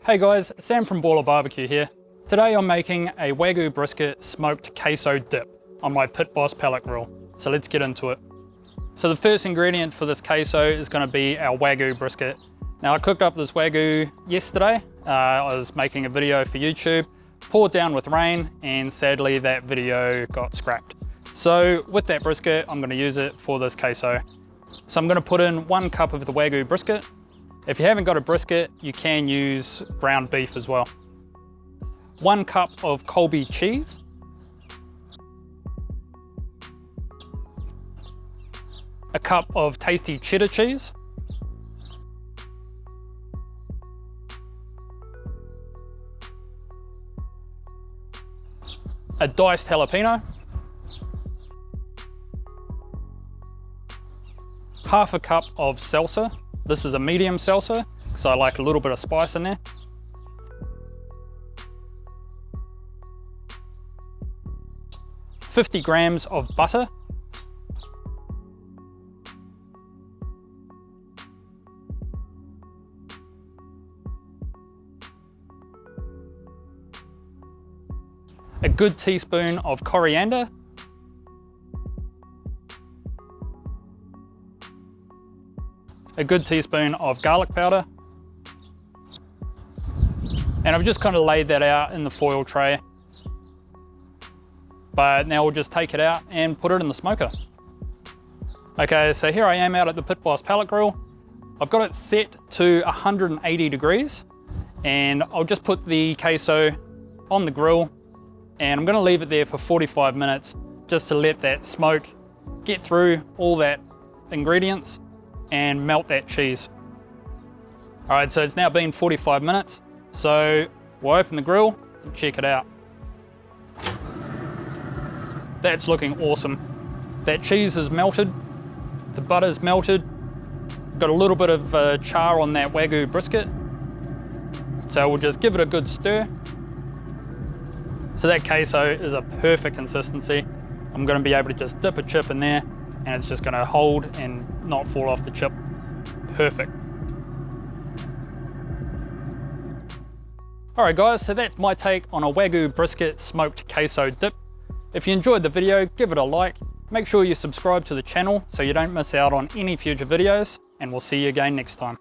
Hey guys, Sam from Baller BBQ here. Today I'm making a Wagyu Brisket smoked queso dip on my Pit Boss pellet grill. So let's get into it. So the first ingredient for this queso is going to be our Wagyu Brisket. Now I cooked up this Wagyu yesterday. I was making a video for YouTube, poured down with rain, and sadly that video got scrapped. So with that brisket, I'm going to use it for this queso. So I'm going to put in 1 cup of the Wagyu Brisket. If you haven't got a brisket, you can use ground beef as well. 1 cup of Colby cheese. A cup of tasty cheddar cheese. A diced jalapeno. Half a cup of salsa. This is a medium salsa, so I like a little bit of spice in there. $50 grams of butter. A good teaspoon of coriander. A good teaspoon of garlic powder. And I've just kind of laid that out in the foil tray. But now we'll just take it out and put it in the smoker. Okay, so here I am out at the Pit Boss pellet grill. I've got it set to 180 degrees and I'll just put the queso on the grill and I'm gonna leave it there for 45 minutes just to let that smoke get through all that ingredients and melt that cheese. All right, so it's now been 45 minutes. So we'll open the grill and check it out. That's looking awesome. That cheese is melted, the butter's melted, got a little bit of char on that Wagyu brisket. So we'll just give it a good stir. So that queso is a perfect consistency. I'm gonna be able to just dip a chip in there and it's just gonna hold and not fall off the chip. Perfect. All right guys, so that's my take on a Wagyu Brisket smoked queso dip. If you enjoyed the video, give it a like. Make sure you subscribe to the channel so you don't miss out on any future videos, and we'll see you again next time.